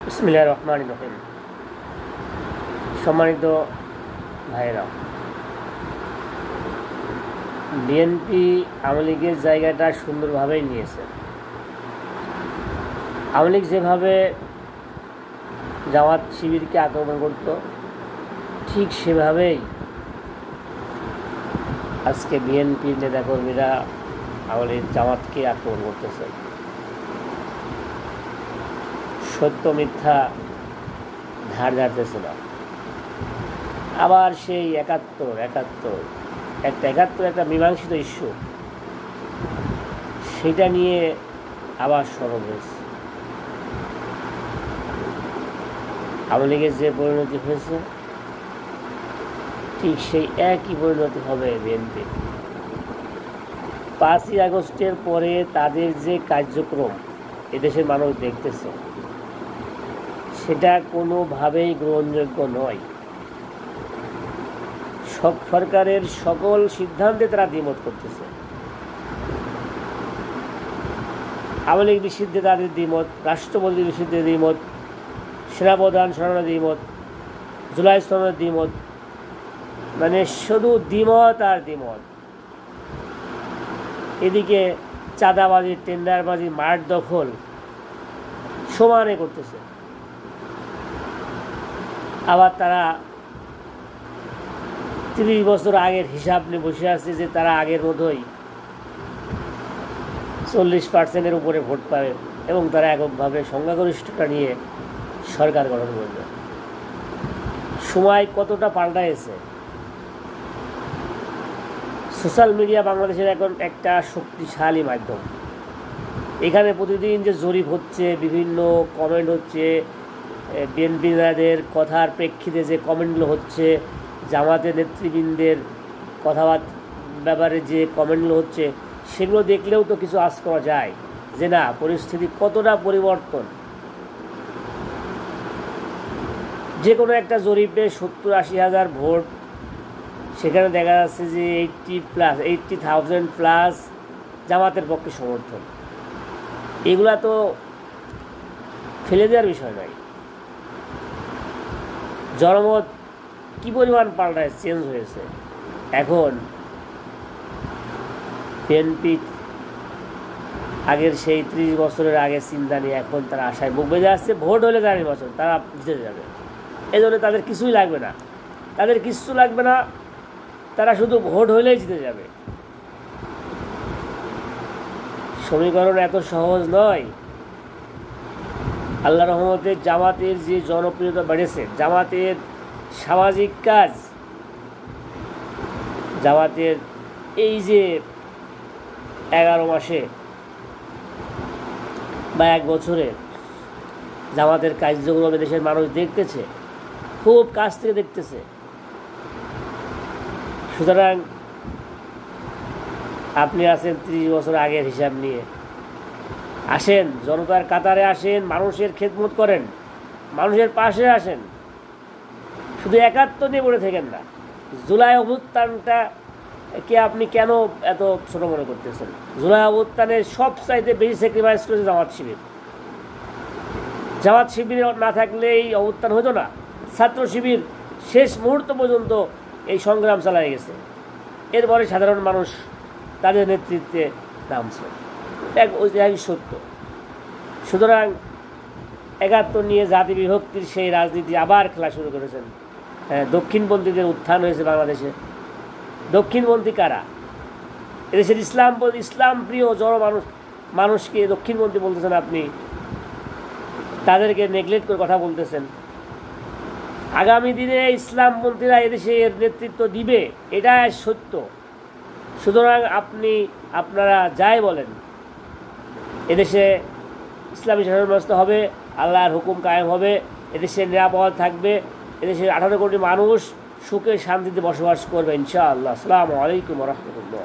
বিসমিল্লাহির রহমানির রহিম। সম্মানিত ভাইরা, বিএনপি আওয়ামী লীগের জায়গাটা সুন্দরভাবেই নিয়েছে। আওয়ামী লীগ যেভাবে জামাত শিবিরকে আক্রমণ করত, ঠিক সেভাবেই আজকে বিএনপির নেতাকর্মীরা আওয়ামী লীগ জামাতকে আক্রমণ করতেছে। সত্য মিথ্যা ধার ধারতেছে না। আবার সেই একাত্তর একটা মীমাংসিত ইস্যু, সেটা নিয়ে আবার স্মরণ হয়েছে। আওয়ামী লীগের যে পরিণতি হয়েছে, ঠিক সেই একই পরিণতি হবে বিএনপি। 5ই আগস্টের পরে তাদের যে কার্যক্রম এদেশের মানুষ দেখতেছে, সেটা কোনোভাবেই গ্রহণযোগ্য নয়। সরকারের সকল সিদ্ধান্তে তারা দ্বিমত করতেছে। আওয়ামী লীগ নিষিদ্ধে তাদের দ্বিমত, রাষ্ট্রপতি নিষিদ্ধে দ্বিমত, সেনাপ্রধান সরানো দ্বিমত, জুলাই সনদের দ্বিমত, মানে শুধু দ্বিমত আর দ্বিমত। এদিকে চাঁদাবাজি, টেন্ডারবাজি, মাঠ দখল সমানে করতেছে। আবার তারা 30 বছর আগের হিসাব নিয়ে বসে আছে যে তারা আগের মতোই 40% উপরে ভোট পাবে এবং তারা এককভাবে সংখ্যাগরিষ্ঠতা নিয়ে সরকার গঠন করবে। সময় কতটা পাল্টাইছে। সোশ্যাল মিডিয়া বাংলাদেশের এখন একটা শক্তিশালী মাধ্যম। এখানে প্রতিদিন যে জরিপ হচ্ছে, বিভিন্ন কমেন্ট হচ্ছে, বিএনপিদের কথার প্রেক্ষিতে যে কমেন্টগুলো হচ্ছে, জামাতের নেতৃবৃন্দের কথাবার্তা ব্যাপারে যে কমেন্টগুলো হচ্ছে, সেগুলো দেখলেও তো কিছু আশ করা যায় যে না, পরিস্থিতি কতটা পরিবর্তন। যে কোনো একটা জরিপে 70-80 হাজার ভোট, সেখানে দেখা যাচ্ছে যে 80,000 প্লাস জামাতের পক্ষে সমর্থন। এগুলা তো ফেলে দেওয়ার বিষয় নয়। জনমত কী পরিমাণ পাল্টায়, চেঞ্জ হয়েছে। এখন বিএনপি আগের সেই 30 বছরের আগের চিন্তা নিয়ে এখন তারা আশায় বুক বেঁধে আসছে। ভোট হলে তার নির্বাচন, তারা জিতে যাবে। এই জন্য তাদের কিছুই লাগবে না, তাদের কিচ্ছু লাগবে না, তারা শুধু ভোট হলেই জিতে যাবে। সমীকরণ এত সহজ নয়। আল্লাহর রহমতে জামাতের যে জনপ্রিয়তা বেড়েছে, জামাতের সামাজিক কাজ, জামাতের এই যে 11 মাসে বা 1 বছরে জামাতের কার্যক্রম দেশের মানুষ দেখতেছে, খুব কাছ থেকে দেখতেছে। সুতরাং আপনি আছেন 30 বছর আগের হিসাব নিয়ে, আসেন জনতার কাতারে, আসেন মানুষের খেদমত করেন, মানুষের পাশে আসেন। শুধু 71 নিয়ে পড়ে থাকেন না। জুলাই অভ্যুত্থানটা কে আপনি কেন এত ছোট মনে করতেছেন? জুলাই অভ্যুত্থানের সব চাইতে বেশি স্যাক্রিফাইস করেছে জামাত শিবির। জামাত শিবির না থাকলে এই অভ্যুত্থান হতো না। ছাত্র শিবির শেষ মুহূর্ত পর্যন্ত এই সংগ্রাম চালিয়ে গেছে। এরপরে সাধারণ মানুষ তাদের নেতৃত্বে নামছে, একই সত্য। সুতরাং 71 নিয়ে জাতি বিভক্তির সেই রাজনীতি আবার খেলা শুরু করেছেন। দক্ষিণপন্থীদের উত্থান হয়েছে বাংলাদেশে। দক্ষিণপন্থী কারা? এদেশের ইসলাম প্রিয় জড় মানুষকে দক্ষিণপন্থী বলতেছেন আপনি, তাদেরকে নেগলেক্ট করে কথা বলতেছেন। আগামী দিনে ইসলামপন্থীরা এদেশের নেতৃত্ব দিবে, এটা সত্য। সুতরাং আপনারা যাই বলেন, এদেশে ইসলামী শাসন ব্যবস্থা হবে, আল্লাহর হুকুম কায়েম হবে, এদেশের নিরাপদ থাকবে, এদেশের 18 কোটি মানুষ সুখে শান্তিতে বসবাস করবে ইনশাআল্লাহ। আসসালামু আলাইকুম ওয়া রাহমাতুল্লাহ।